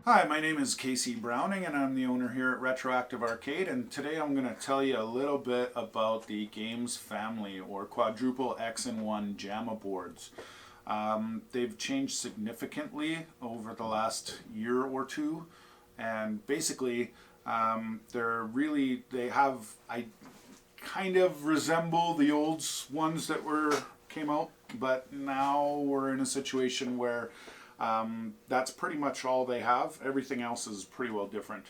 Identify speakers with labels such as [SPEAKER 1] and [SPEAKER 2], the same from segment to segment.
[SPEAKER 1] Hi, my name is Casey Browning and I'm the owner here at Retroactive Arcade, and today I'm going to tell you a little bit about the Games Family or quadruple X-in-1 JAMMA boards. They've changed significantly over the last year or two, and basically I kind of resemble the old ones that came out, but now we're in a situation where that's pretty much all they have. Everything else is pretty well different.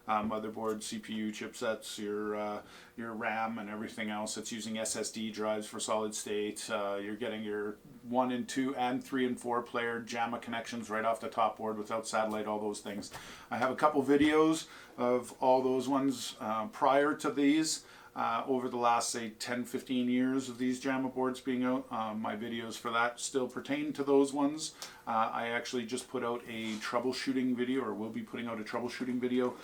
[SPEAKER 1] Motherboard, CPU, chipsets, your RAM, and everything else. It's using SSD drives for solid state. You're getting your 1 and 2 and 3 and 4 player JAMMA connections right off the top board without satellite, all those things. I have a couple videos of all those ones prior to these. Over the last, say, 10-15 years of these JAMMA boards being out. My videos for that still pertain to those ones. I actually just put out a troubleshooting video, or will be putting out a troubleshooting video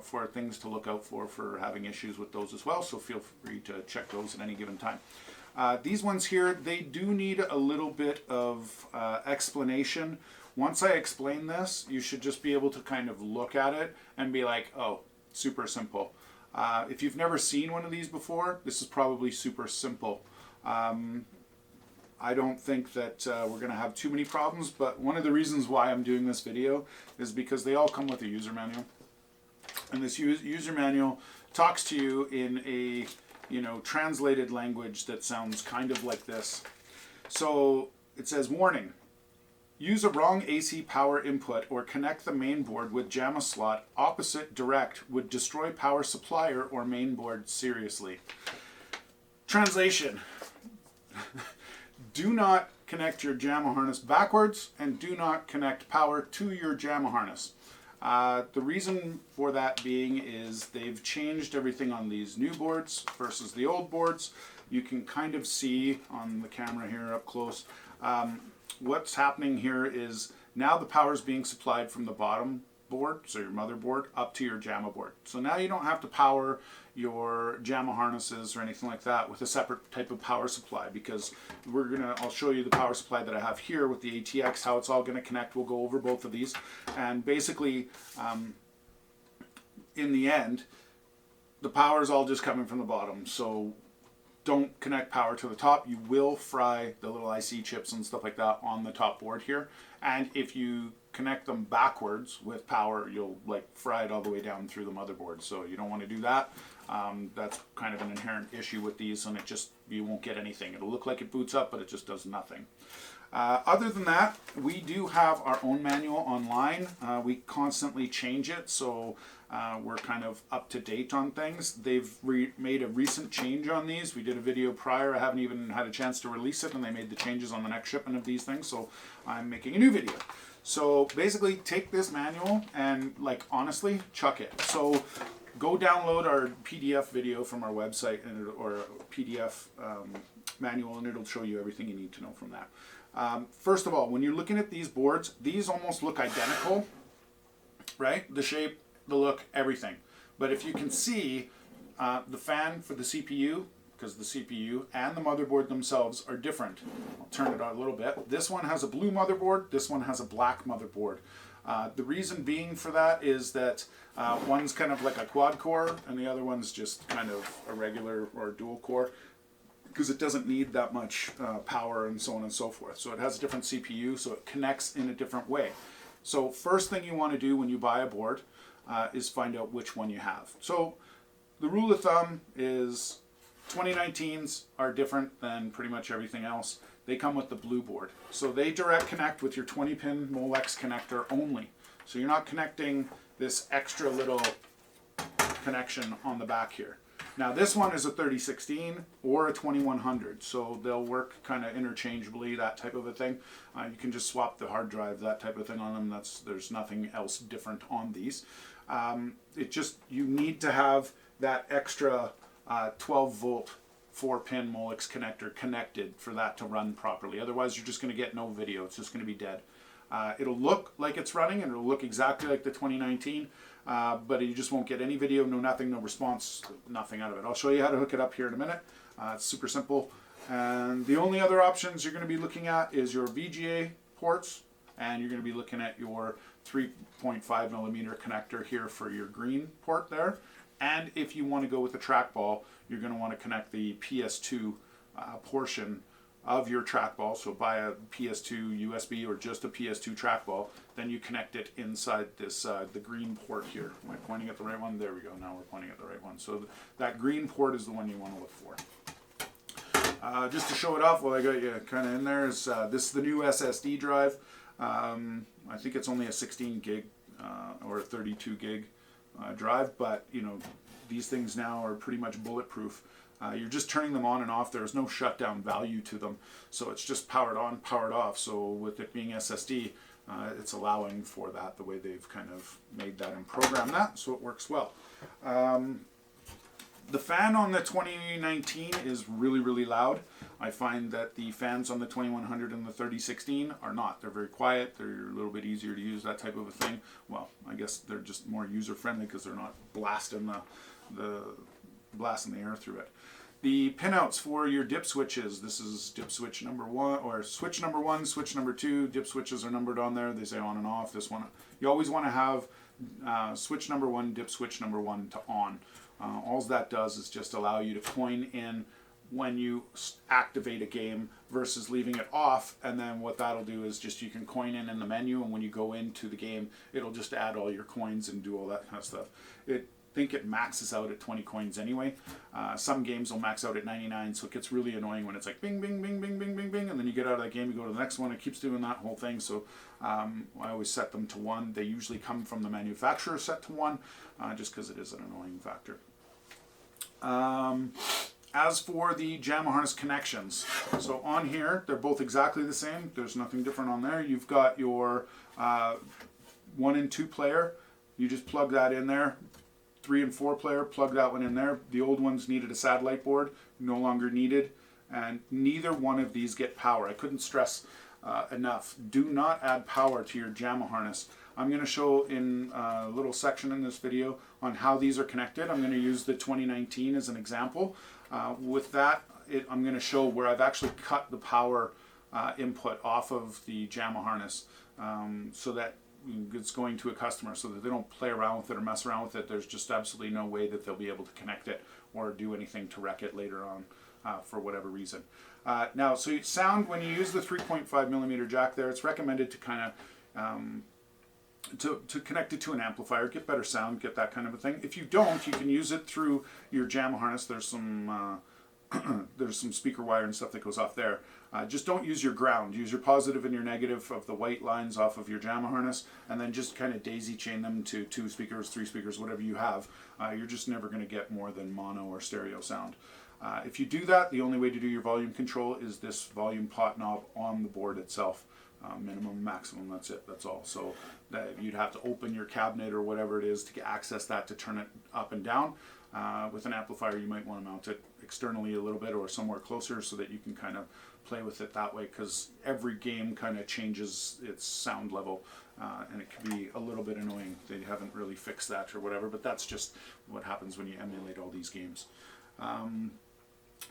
[SPEAKER 1] for things to look out for having issues with those as well, so feel free to check those at any given time. These ones here, they do need a little bit of explanation. Once I explain this, you should just be able to kind of look at it and be like, oh, super simple. If you've never seen one of these before, this is probably super simple. I don't think that we're going to have too many problems, but one of the reasons why I'm doing this video is because they all come with a user manual. And this user manual talks to you in a, translated language that sounds kind of like this. So it says, warning. Use a wrong AC power input or connect the main board with JAMMA slot opposite direct would destroy power supplier or main board seriously. Translation. Do not connect your JAMMA harness backwards and do not connect power to your JAMMA harness. The reason for that being is they've changed everything on these new boards versus the old boards. You can kind of see on the camera here up close. What's happening here is now the power is being supplied from the bottom board, so your motherboard, up to your JAMMA board. So now you don't have to power your JAMMA harnesses or anything like that with a separate type of power supply, because I'll show you the power supply that I have here with the ATX, how it's all going to connect. We'll go over both of these, and basically in the end the power is all just coming from the bottom. So don't connect power to the top. You will fry the little IC chips and stuff like that on the top board here. And if you connect them backwards with power, you'll fry it all the way down through the motherboard. So you don't want to do that. That's kind of an inherent issue with these, and you won't get anything. It'll look like it boots up, but it just does nothing. Other than that, we do have our own manual online. We constantly change it, so we're kind of up to date on things. They've made a recent change on these. We did a video prior. I haven't even had a chance to release it, and they made the changes on the next shipment of these things, so I'm making a new video. So basically, take this manual and, honestly, chuck it. So go download our PDF video from our website, or PDF manual, and it'll show you everything you need to know from that. First of all, when you're looking at these boards, these almost look identical, right? The shape, the look, everything. But if you can see, the fan for the CPU, because the CPU and the motherboard themselves are different. I'll turn it on a little bit. This one has a blue motherboard, this one has a black motherboard. The reason being for that is that one's kind of like a quad core and the other one's just kind of a regular or dual core, because it doesn't need that much power and so on and so forth. So it has a different CPU, so it connects in a different way. So first thing you want to do when you buy a board is find out which one you have. So the rule of thumb is 2019s are different than pretty much everything else. They come with the blue board. So they direct connect with your 20-pin Molex connector only. So you're not connecting this extra little connection on the back here. Now this one is a 3016 or a 2100, so they'll work kind of interchangeably, that type of a thing. You can just swap the hard drive, that type of thing on them. There's nothing else different on these. You need to have that extra 12 volt 4-pin Molex connector connected for that to run properly. Otherwise you're just going to get no video. It's just going to be dead. It'll look like it's running and it'll look exactly like the 2019, but you just won't get any video, no nothing, no response, nothing out of it. I'll show you how to hook it up here in a minute. It's super simple. And the only other options you're going to be looking at is your VGA ports and you're going to be looking at your 3.5 millimeter connector here for your green port there. And if you want to go with the trackball, you're going to want to connect the PS2 portion of your trackball. So buy a PS2 USB or just a PS2 trackball, then you connect it inside this the green port here. Am I pointing at the right one? There we go. Now we're pointing at the right one. So that green port is the one you want to look for. Just to show it off while I got you kind of in there, is this is the new SSD drive. I think it's only a 16 gig or a 32 gig drive, but you know, these things now are pretty much bulletproof. You're just turning them on and off. There's no shutdown value to them, so it's just powered on, powered off. So with it being SSD, it's allowing for that, the way they've kind of made that and programmed that, so it works well. The fan on the 2019 is really, really loud. I find that the fans on the 2100 and the 3016 are not. They're very quiet. They're a little bit easier to use, that type of a thing. Well, I guess they're just more user-friendly because they're not blasting the air through it. The pinouts for your dip switches. This is dip switch number 1, or switch number 1, switch number 2. Dip switches are numbered on there. They say on and off. This one, you always want to have switch number 1, dip switch number 1 to on. All that does is just allow you to coin in when you activate a game versus leaving it off, and then what that'll do is just you can coin in the menu, and when you go into the game, it'll just add all your coins and do all that kind of stuff. I think it maxes out at 20 coins anyway. Some games will max out at 99, so it gets really annoying when it's like bing, bing, bing, bing, bing, bing, bing, and then you get out of that game, you go to the next one, it keeps doing that whole thing. So I always set them to 1. They usually come from the manufacturer set to 1, just because it is an annoying factor. As for the JAMMA harness connections, so on here, they're both exactly the same. There's nothing different on there. You've got your 1 and 2 player. You just plug that in there. 3 and 4 player, plug that one in there. The old ones needed a satellite board, no longer needed. And neither one of these get power. I couldn't stress enough. Do not add power to your JAMMA harness. I'm going to show in a little section in this video on how these are connected. I'm going to use the 2019 as an example. With that, I'm going to show where I've actually cut the power input off of the JAMMA harness so that it's going to a customer, so that they don't play around with it or mess around with it. There's just absolutely no way that they'll be able to connect it or do anything to wreck it later on for whatever reason. Now, so sound, when you use the 3.5 millimeter jack there, it's recommended to kind of to connect it to an amplifier, get better sound, get that kind of a thing. If you don't, you can use it through your JAMMA harness. There's some there's some speaker wire and stuff that goes off there. Just don't use your ground. Use your positive and your negative of the white lines off of your JAMMA harness, and then just kind of daisy chain them to 2 speakers, 3 speakers, whatever you have. You're just never going to get more than mono or stereo sound. If you do that, the only way to do your volume control is this volume pot knob on the board itself. Minimum, maximum, that's it, that's all. So you'd have to open your cabinet or whatever it is to access that, to turn it up and down. With an amplifier, you might want to mount it externally a little bit or somewhere closer so that you can kind of play with it that way, because every game kind of changes its sound level, and it can be a little bit annoying. They haven't really fixed that or whatever, but that's just what happens when you emulate all these games.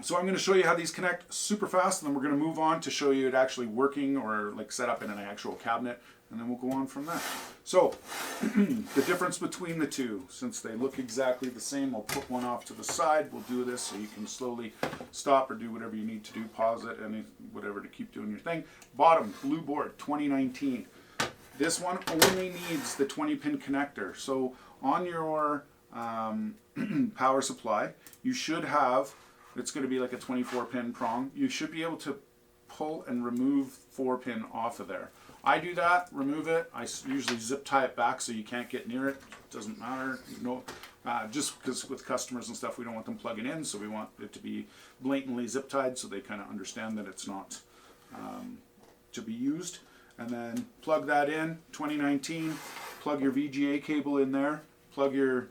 [SPEAKER 1] So I'm going to show you how these connect super fast, and then we're going to move on to show you it actually working or like set up in an actual cabinet, and then we'll go on from there. So the difference between the two, since they look exactly the same, I'll put one off to the side. We'll do this so you can slowly stop or do whatever you need to do, pause it, and whatever to keep doing your thing. Bottom, blue board, 2019. This one only needs the 20-pin connector. So on your power supply, you should have, it's going to be like a 24-pin prong. You should be able to pull and remove 4-pin off of there. I do that, remove it. I usually zip tie it back so you can't get near it. It doesn't matter. No, just because with customers and stuff, we don't want them plugging in, so we want it to be blatantly zip tied so they kind of understand that it's not to be used. And then plug that in, 2019. Plug your VGA cable in there. Plug your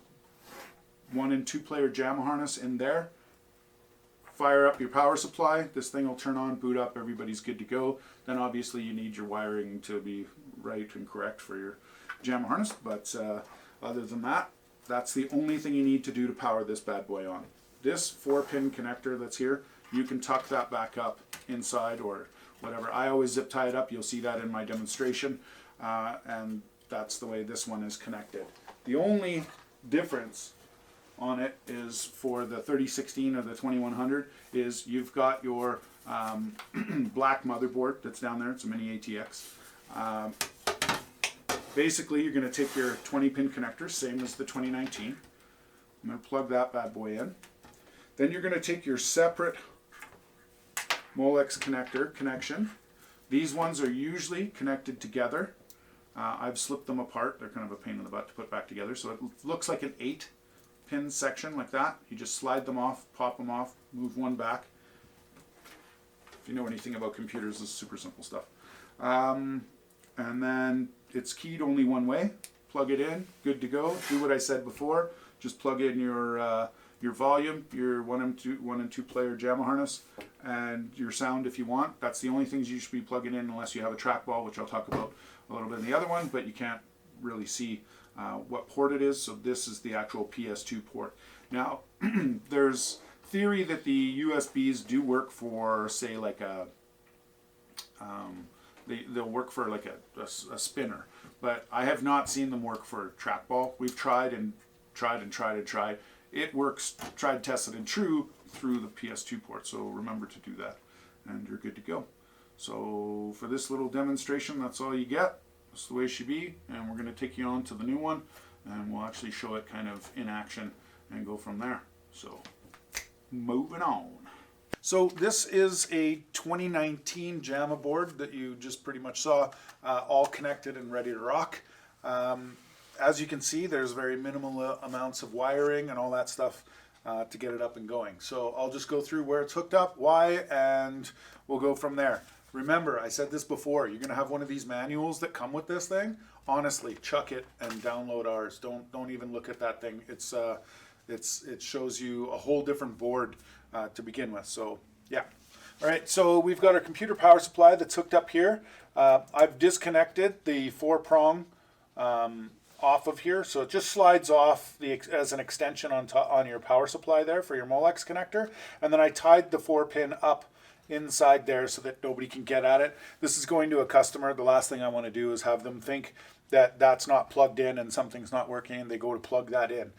[SPEAKER 1] 1 and 2 player JAMMA harness in there. Fire up your power supply. This thing will turn on, boot up, everybody's good to go. Then obviously you need your wiring to be right and correct for your JAMMA harness, but other than that, that's the only thing you need to do to power this bad boy on. This 4-pin connector that's here, you can tuck that back up inside or whatever. I always zip tie it up. You'll see that in my demonstration, and that's the way this one is connected. The only difference on it is for the 3016 or the 2100 is you've got your black motherboard that's down there. It's a mini ATX. Basically, you're going to take your 20-pin connector, same as the 2019. I'm going to plug that bad boy in. Then you're going to take your separate Molex connector connection. These ones are usually connected together. I've slipped them apart. They're kind of a pain in the butt to put back together. So it looks like an 8-pin section like that. You just slide them off, pop them off, move one back. If you know anything about computers, this is super simple stuff. And then it's keyed only one way. Plug it in, good to go. Do what I said before. Just plug in your volume, your 1 and 2 player JAMMA harness, and your sound if you want. That's the only things you should be plugging in unless you have a trackball, which I'll talk about a little bit in the other one, but you can't really see what port it is, so this is the actual PS2 port. Now, there's theory that the USBs do work for, say, like a, they'll work for like a spinner, but I have not seen them work for trackball. We've tried and tried and tried and tried. It works, tried, tested, and true through the PS2 port, so remember to do that, and you're good to go. So for this little demonstration, that's all you get. That's the way it should be, and we're going to take you on to the new one, and we'll actually show it kind of in action and go from there. So moving on. So this is a 2019 JAMMA board that you just pretty much saw, all connected and ready to rock. As you can see, there's very minimal amounts of wiring and all that stuff to get it up and going. So I'll just go through where it's hooked up, why, and we'll go from there. Remember, I said this before, you're going to have one of these manuals that come with this thing. Honestly, chuck it and download ours. Don't even look at that thing. It shows you a whole different board to begin with. So yeah. All right, so we've got our computer power supply that's hooked up here. I've disconnected the 4-prong off of here, so it just slides off as an extension on your power supply there for your Molex connector, and then I tied the 4-pin up inside there so that nobody can get at it. This is going to a customer. The last thing I want to do is have them think that that's not plugged in and something's not working and they go to plug that in.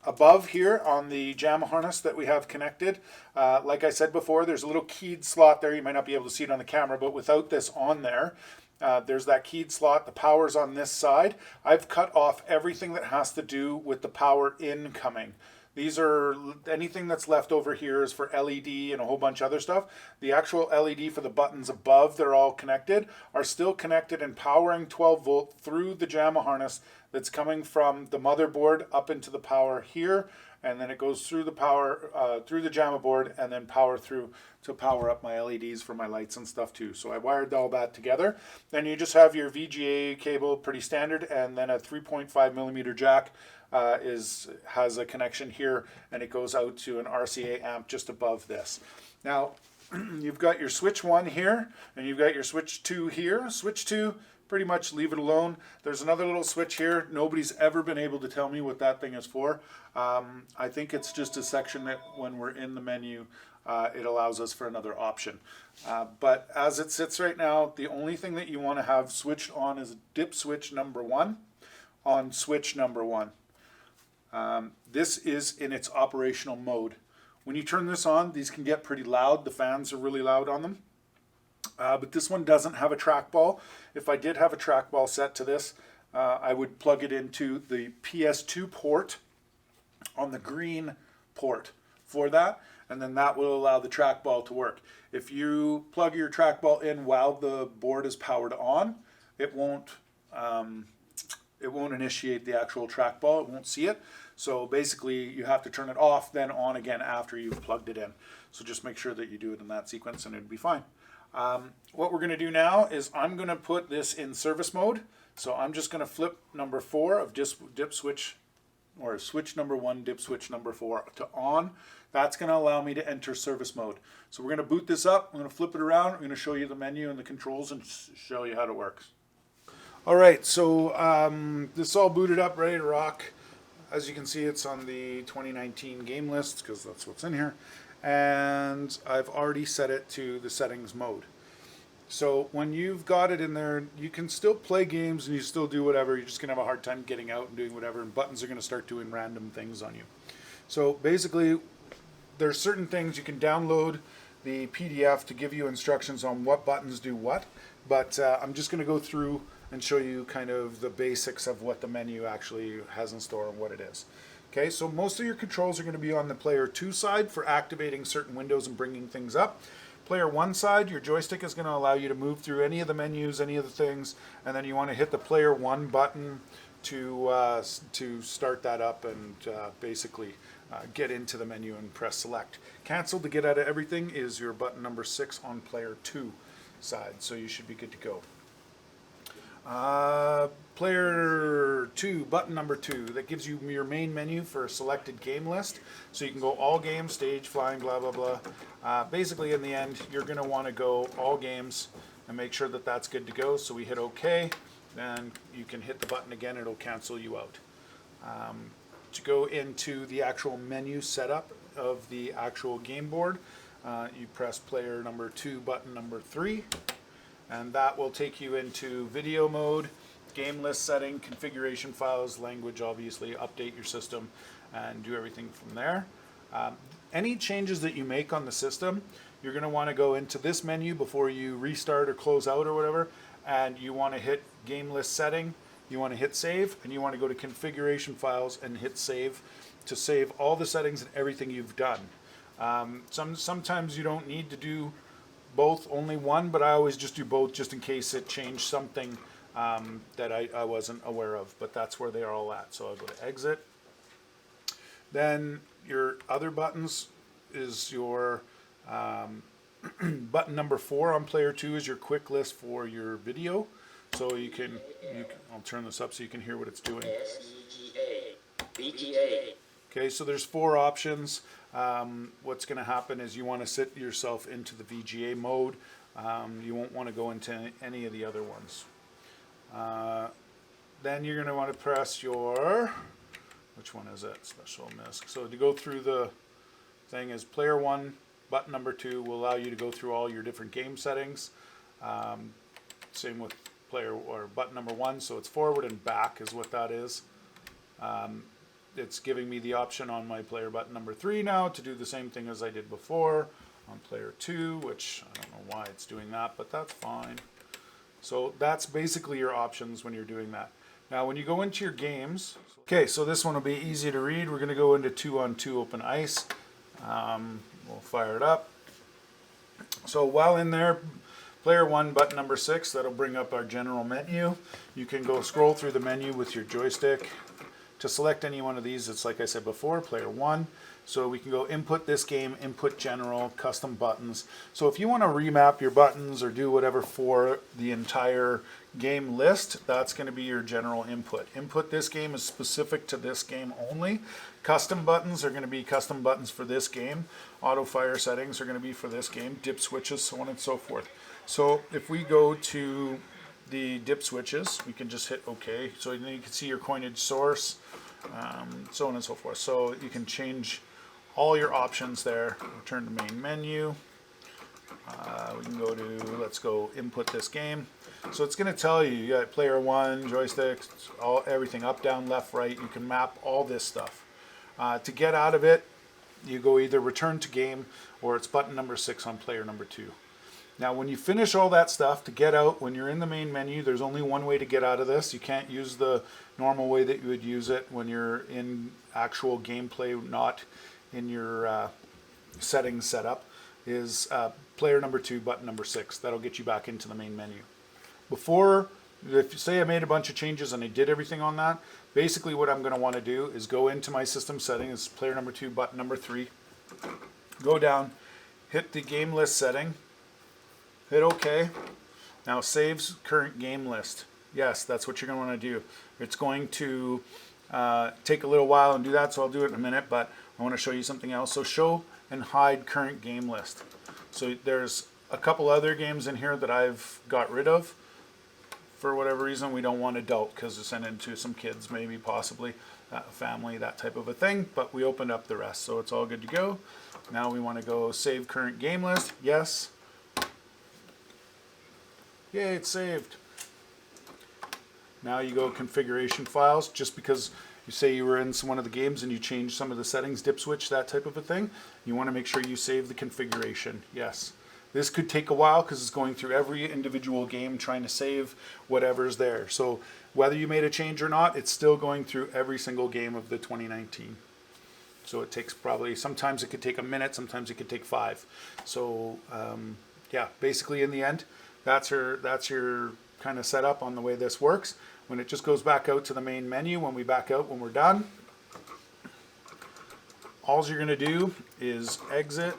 [SPEAKER 1] Above here on the JAMMA harness that we have connected, like I said before, there's a little keyed slot there. You might not be able to see it on the camera, but without this on there, there's that keyed slot. The power's on this side. I've cut off everything that has to do with the power incoming. These are, anything that's left over here is for LED and a whole bunch of other stuff. The actual LED for the buttons above, they're all connected, are still connected and powering 12 volt through the JAMMA harness that's coming from the motherboard up into the power here, and then it goes through the power, through the JAMMA board, and then power through to power up my LEDs for my lights and stuff too. So I wired all that together. Then you just have your VGA cable, pretty standard, and then a 3.5 millimeter jack has a connection here, and it goes out to an RCA amp just above this. Now, you've got your switch 1 here, and you've got your switch 2 here. Switch 2, pretty much leave it alone. There's another little switch here. Nobody's ever been able to tell me what that thing is for. I think it's just a section that when we're in the menu, it allows us for another option. But as it sits right now, the only thing that you want to have switched on is dip switch number 1 on switch number 1. This is in its operational mode. When you turn this on, these can get pretty loud. The fans are really loud on them. But this one doesn't have a trackball. If I did have a trackball set to this, I would plug it into the PS2 port on the green port for that, and then that will allow the trackball to work. If you plug your trackball in while the board is powered on, it won't initiate the actual trackball. It won't see it. So basically you have to turn it off, then on again after you've plugged it in. So just make sure that you do it in that sequence and it'll be fine. What we're going to do now is I'm going to put this in service mode. So I'm just going to flip number 4 of dip switch, or switch number 1, dip switch number 4 to on. That's going to allow me to enter service mode. So we're going to boot this up. I'm going to flip it around. I'm going to show you the menu and the controls and show you how it works. All right, so this is all booted up, ready to rock. As you can see, it's on the 2019 game list because that's what's in here. And I've already set it to the settings mode. So when you've got it in there, you can still play games and you still do whatever. You're just going to have a hard time getting out and doing whatever, and buttons are going to start doing random things on you. So basically, there's certain things you can download the PDF to give you instructions on what buttons do what, but I'm just going to go through and show you kind of the basics of what the menu actually has in store and what it is. Okay, so most of your controls are going to be on the player 2 side for activating certain windows and bringing things up. Player 1 side, your joystick is going to allow you to move through any of the menus, any of the things, and then you want to hit the player 1 button to start that up and basically get into the menu and press select. Cancel to get out of everything is your button number 6 on player 2 side, so you should be good to go. Player 2, button number 2, that gives you your main menu for a selected game list. So you can go all games, stage, flying, blah, blah, blah. Basically, in the end, you're going to want to go all games and make sure that that's good to go. So we hit OK, then you can hit the button again, it'll cancel you out. To go into the actual menu setup of the actual game board, you press player number 2, button number 3. And that will take you into video mode, game list setting, configuration files, language, obviously, update your system, and do everything from there. Any changes that you make on the system, you're going to want to go into this menu before you restart or close out or whatever, and you want to hit game list setting, you want to hit save, and you want to go to configuration files and hit save to save all the settings and everything you've done. Sometimes you don't need to do both, only one, but I always just do both just in case it changed something that I wasn't aware of, but that's where they are all at. So I'll go to exit. Then your other buttons is your button number 4 on player 2 is your quick list for your video. So you can I'll turn this up so you can hear what it's doing. Okay, so there's 4 options. What's going to happen is you want to sit yourself into the VGA mode. You won't want to go into any of the other ones. Then you're going to want to press your, which one is it? Special MISC. So to go through the thing is player 1, button number 2 will allow you to go through all your different game settings. Same with player or button number 1, so it's forward and back is what that is. It's giving me the option on my player button number 3 now to do the same thing as I did before on player 2, which I don't know why it's doing that, but that's fine. So that's basically your options when you're doing that. Now when you go into your games, okay, so this one will be easy to read. We're going to go into 2-on-2 open ice. We'll fire it up. So while in there, player 1, button number 6, that'll bring up our general menu. You can go scroll through the menu with your joystick. To select any one of these, it's like I said before, player 1. So we can go input this game, input general, custom buttons. So if you want to remap your buttons or do whatever for the entire game list, that's going to be your general input. Input this game is specific to this game only. Custom buttons are going to be custom buttons for this game. Auto fire settings are going to be for this game. Dip switches, so on and so forth. So if we go to the dip switches, we can just hit OK. So then you can see your coinage source, so on and so forth. So you can change all your options there. Return to main menu. We can go to, let's go input this game. So it's going to tell you, you got player 1, joysticks, everything up, down, left, right. You can map all this stuff. To get out of it, you go either return to game or it's button number 6 on player number 2. Now when you finish all that stuff, to get out, when you're in the main menu, there's only one way to get out of this. You can't use the normal way that you would use it when you're in actual gameplay, not in your settings setup, is player number 2, button number 6. That'll get you back into the main menu. Before, if you say I made a bunch of changes and I did everything on that, basically what I'm going to want to do is go into my system settings, player number 2, button number 3, go down, hit the game list setting, hit OK. Now saves current game list. Yes, that's what you're going to want to do. It's going to take a little while and do that, so I'll do it in a minute, but I want to show you something else. So show and hide current game list. So there's a couple other games in here that I've got rid of. For whatever reason, we don't want adult because it's sent into some kids, maybe, possibly, family, that type of a thing, but we opened up the rest, so it's all good to go. Now we want to go save current game list. Yes. Yay, it's saved. Now you go configuration files, just because you say you were in one of the games and you changed some of the settings, dip switch, that type of a thing. You want to make sure you save the configuration. Yes. This could take a while because it's going through every individual game trying to save whatever's there. So whether you made a change or not, it's still going through every single game of the 2019. So it takes probably, sometimes it could take a minute, sometimes it could take 5. So yeah, basically in the end, that's your kind of setup on the way this works. When it just goes back out to the main menu, when we back out, when we're done, all you're going to do is exit.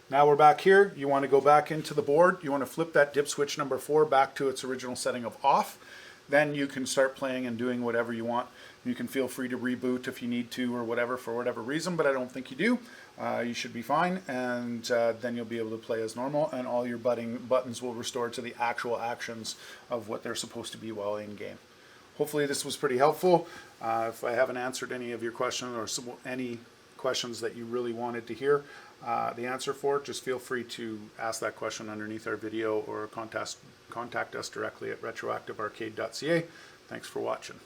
[SPEAKER 1] Now we're back here. You want to go back into the board. You want to flip that dip switch number 4 back to its original setting of off. Then you can start playing and doing whatever you want. You can feel free to reboot if you need to or whatever for whatever reason, but I don't think you do. You should be fine, and then you'll be able to play as normal, and all your buttons will restore to the actual actions of what they're supposed to be while in game. Hopefully this was pretty helpful. If I haven't answered any of your questions or any questions that you really wanted to hear the answer for, just feel free to ask that question underneath our video or contact us directly at retroactivearcade.ca. Thanks for watching.